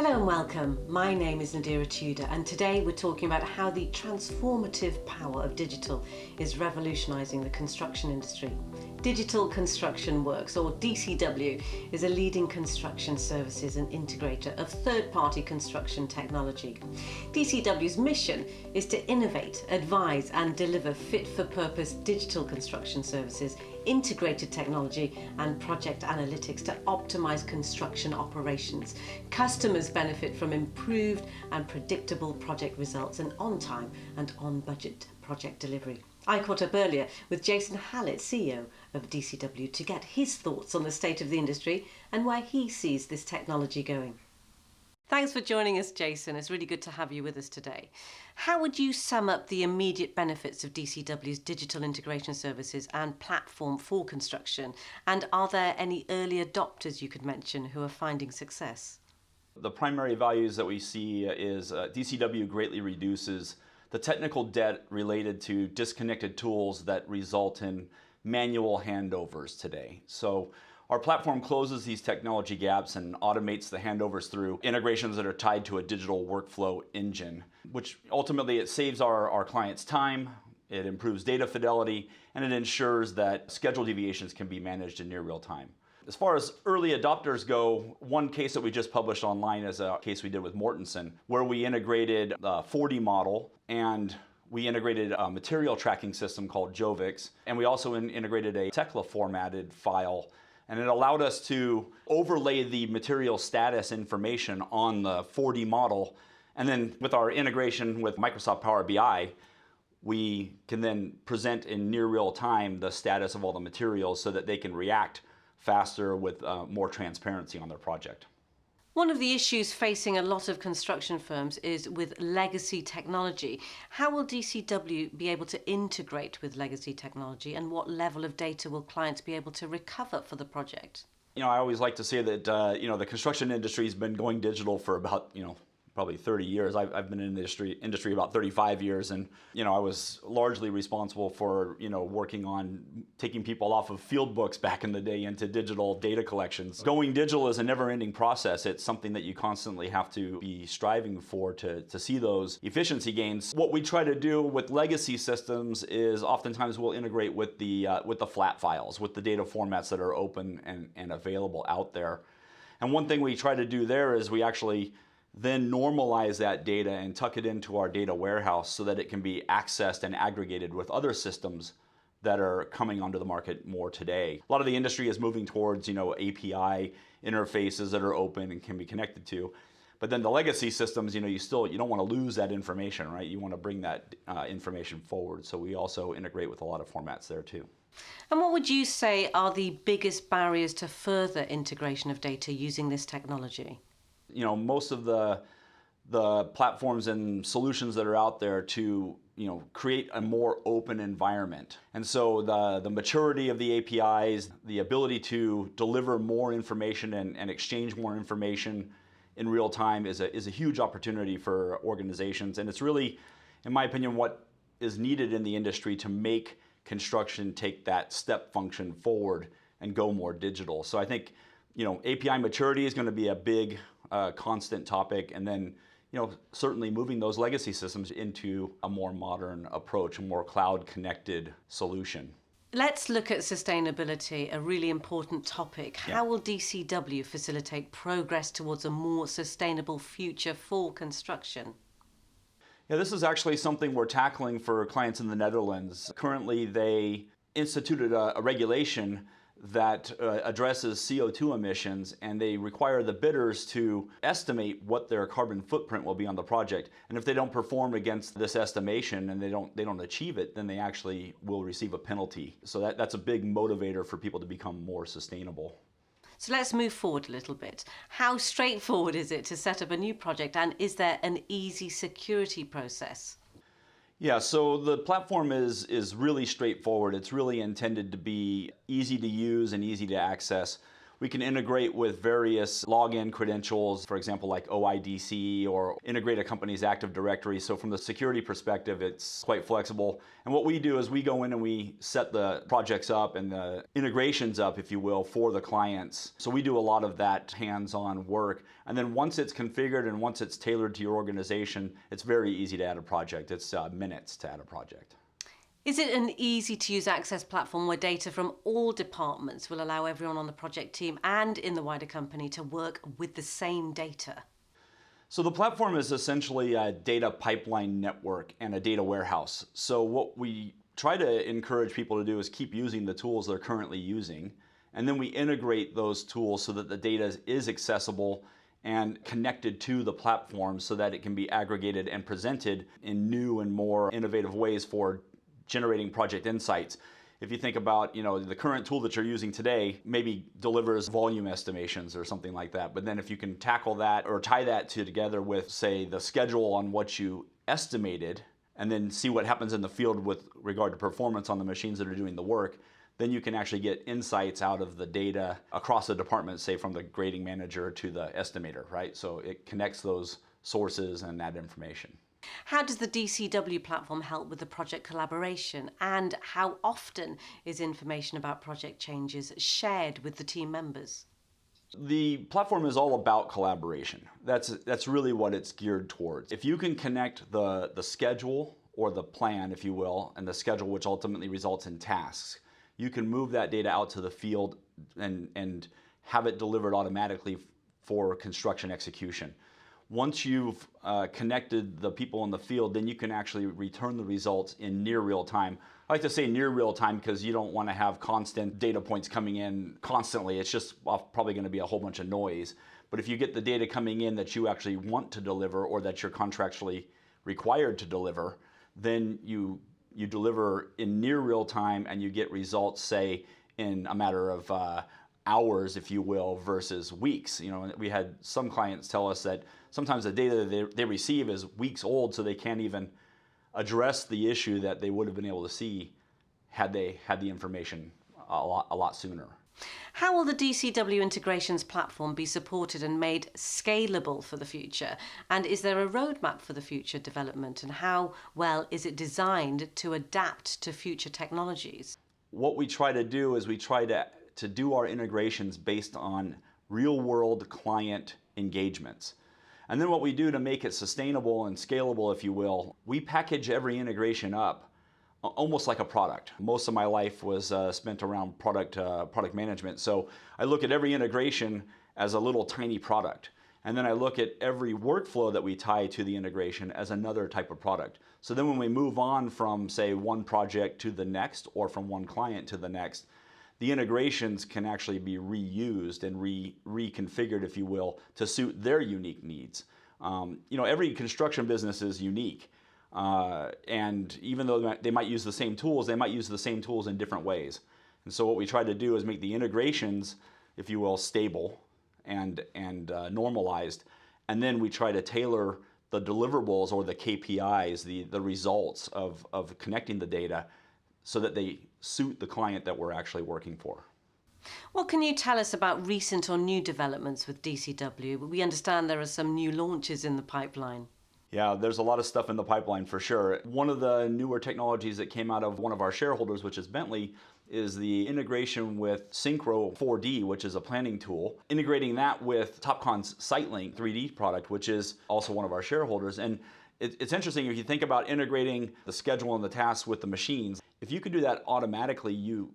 Hello and welcome. My name is Nadira Tudor and today we're talking about how the transformative power of digital is revolutionising the construction industry. Digital Construction Works, or DCW, is a leading construction services and integrator of third-party construction technology. DCW's mission is to innovate, advise and deliver fit-for-purpose digital construction services, integrated technology and project analytics to optimise construction operations. Customers benefit from improved and predictable project results and on-time and on-budget project delivery. I caught up earlier with Jason Hallett, CEO of DCW, to get his thoughts on the state of the industry and where he sees this technology going. Thanks for joining us, Jason. It's really good to have you with us today. How would you sum up the immediate benefits of DCW's digital integration services and platform for construction? And are there any early adopters you could mention who are finding success? The primary values that we see is DCW greatly reduces the technical debt related to disconnected tools that result in manual handovers today. So our platform closes these technology gaps and automates the handovers through integrations that are tied to a digital workflow engine, which ultimately it saves our clients time, it improves data fidelity, and it ensures that schedule deviations can be managed in near real time. As far as early adopters go, one case that we just published online is a case we did with Mortensen, where we integrated a 4D model and we integrated a material tracking system called Jovix, and we also integrated a Tekla formatted file, and it allowed us to overlay the material status information on the 4D model, and then with our integration with Microsoft Power BI, we can then present in near real time the status of all the materials so that they can react faster with more transparency on their project. One of the issues facing a lot of construction firms is with legacy technology. How will DCW be able to integrate with legacy technology, and what level of data will clients be able to recover for the project? I always like to say that the construction industry has been going digital for about probably 30 years. I've been in the industry about 35 years, and I was largely responsible for working on taking people off of field books back in the day into digital data collections. Going digital is a never-ending process. It's something that you constantly have to be striving for to see those efficiency gains. What we try to do with legacy systems is oftentimes we'll integrate with the flat files, with the data formats that are open and available out there. And one thing we try to do there is we actually then normalize that data and tuck it into our data warehouse so that it can be accessed and aggregated with other systems that are coming onto the market more today. A lot of the industry is moving towards API interfaces that are open and can be connected to. But then the legacy systems, you don't want to lose that information, right? You want to bring that information forward. So we also integrate with a lot of formats there too. And what would you say are the biggest barriers to further integration of data using this technology? Most of the platforms and solutions that are out there to create a more open environment. And so the maturity of the APIs, the ability to deliver more information and exchange more information in real time is a huge opportunity for organizations. And it's really, in my opinion, what is needed in the industry to make construction take that step function forward and go more digital. So I think API maturity is going to be a big constant topic, and then certainly moving those legacy systems into a more modern approach, a more cloud-connected solution. Let's look at sustainability, a really important topic. Yeah. How will DCW facilitate progress towards a more sustainable future for construction? Yeah, this is actually something we're tackling for clients in the Netherlands. Currently, they instituted a regulation that addresses CO2 emissions, and they require the bidders to estimate what their carbon footprint will be on the project. And if they don't perform against this estimation and they don't achieve it, then they actually will receive a penalty. So that's a big motivator for people to become more sustainable. So let's move forward a little bit. How straightforward is it to set up a new project, and is there an easy security process? Yeah, so the platform is really straightforward. It's really intended to be easy to use and easy to access. We can integrate with various login credentials, for example, like OIDC, or integrate a company's Active Directory. So from the security perspective, it's quite flexible. And what we do is we go in and we set the projects up and the integrations up, if you will, for the clients. So we do a lot of that hands-on work. And then once it's configured and once it's tailored to your organization, it's very easy to add a project. It's minutes to add a project. Is it an easy-to-use access platform where data from all departments will allow everyone on the project team and in the wider company to work with the same data? So the platform is essentially a data pipeline network and a data warehouse. So what we try to encourage people to do is keep using the tools they're currently using, and then we integrate those tools so that the data is accessible and connected to the platform so that it can be aggregated and presented in new and more innovative ways for generating project insights. If you think about, the current tool that you're using today maybe delivers volume estimations or something like that. But then if you can tackle that or tie that together with, say, the schedule on what you estimated, and then see what happens in the field with regard to performance on the machines that are doing the work, then you can actually get insights out of the data across the department, say from the grading manager to the estimator, right? So it connects those sources and that information. How does the DCW platform help with the project collaboration, and how often is information about project changes shared with the team members? The platform is all about collaboration. That's really what it's geared towards. If you can connect the schedule or the plan, if you will, and the schedule which ultimately results in tasks, you can move that data out to the field and have it delivered automatically for construction execution. Once you've connected the people in the field, then you can actually return the results in near real time. I like to say near real time because you don't want to have constant data points coming in constantly. It's just probably going to be a whole bunch of noise. But if you get the data coming in that you actually want to deliver or that you're contractually required to deliver, then you deliver in near real time and you get results, say, in a matter of hours, if you will, versus weeks. We had some clients tell us that sometimes the data that they receive is weeks old, so they can't even address the issue that they would have been able to see had they had the information a lot sooner. How will the DCW integrations platform be supported and made scalable for the future? And is there a roadmap for the future development? And how well is it designed to adapt to future technologies? What we try to do is we try to do our integrations based on real-world client engagements. And then what we do to make it sustainable and scalable, if you will, we package every integration up almost like a product. Most of my life was spent around product management. So I look at every integration as a little tiny product. And then I look at every workflow that we tie to the integration as another type of product. So then when we move on from, say, one project to the next or from one client to the next, the integrations can actually be reused and reconfigured, if you will, to suit their unique needs. Every construction business is unique. And even though they might use the same tools, they might use the same tools in different ways. And so what we try to do is make the integrations, if you will, stable and normalized. And then we try to tailor the deliverables or the KPIs, the results of connecting the data so that they suit the client that we're actually working for. What can you tell us about recent or new developments with DCW? We understand there are some new launches in the pipeline. Yeah, there's a lot of stuff in the pipeline for sure. One of the newer technologies that came out of one of our shareholders, which is Bentley, is the integration with Synchro 4D, which is a planning tool, integrating that with Topcon's SiteLink 3D product, which is also one of our shareholders. And it's interesting if you think about integrating the schedule and the tasks with the machines. If you could do that automatically, you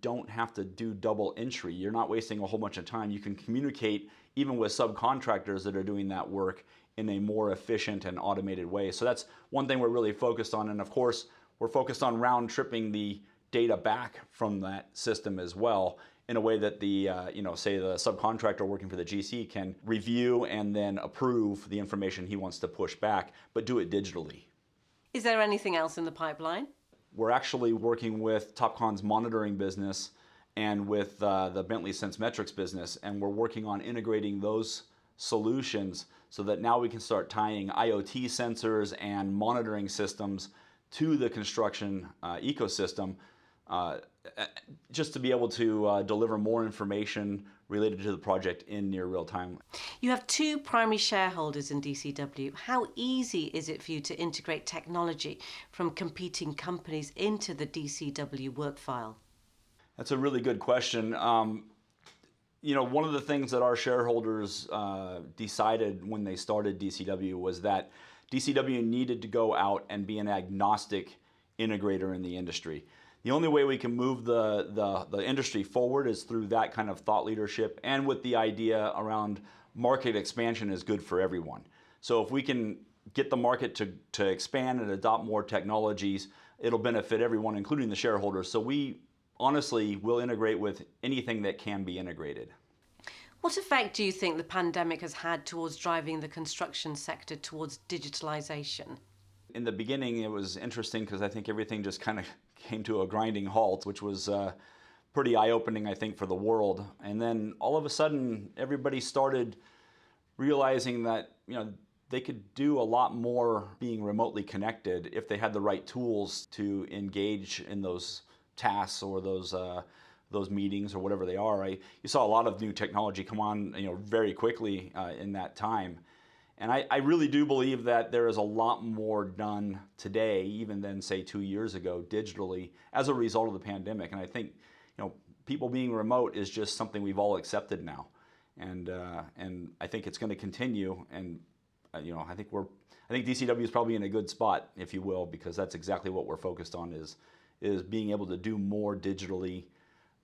don't have to do double entry. You're not wasting a whole bunch of time. You can communicate even with subcontractors that are doing that work in a more efficient and automated way. So that's one thing we're really focused on. And of course, we're focused on round tripping the data back from that system as well in a way that the, say the subcontractor working for the GC can review and then approve the information he wants to push back, but do it digitally. Is there anything else in the pipeline? We're actually working with Topcon's monitoring business and with the Bentley SenseMetrics business, and we're working on integrating those solutions so that now we can start tying IoT sensors and monitoring systems to the construction ecosystem just to be able to deliver more information related to the project in near real time. You have two primary shareholders in DCW. How easy is it for you to integrate technology from competing companies into the DCW work file? That's a really good question. One of the things that our shareholders decided when they started DCW was that DCW needed to go out and be an agnostic integrator in the industry. The only way we can move the industry forward is through that kind of thought leadership, and with the idea around market expansion is good for everyone. So if we can get the market to expand and adopt more technologies, it'll benefit everyone, including the shareholders. So we honestly will integrate with anything that can be integrated. What effect do you think the pandemic has had towards driving the construction sector towards digitalisation? In the beginning, it was interesting because I think everything just kind of came to a grinding halt, which was pretty eye-opening, I think, for the world. And then all of a sudden, everybody started realizing that they could do a lot more being remotely connected if they had the right tools to engage in those tasks or those meetings or whatever they are. You saw a lot of new technology come on very quickly in that time. And I really do believe that there is a lot more done today, even than, say, 2 years ago, digitally, as a result of the pandemic. And I think, people being remote is just something we've all accepted now. And I think it's going to continue. And, I think DCW is probably in a good spot, if you will, because that's exactly what we're focused on is being able to do more digitally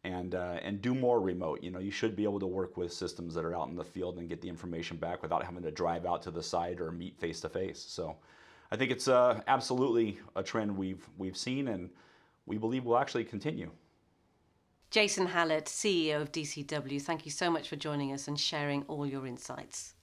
and do more remote. You should be able to work with systems that are out in the field and get the information back without having to drive out to the site or meet face to face. So I think it's absolutely a trend we've seen, and we believe will actually continue. Jason Hallett, CEO of DCW, thank you so much for joining us and sharing all your insights.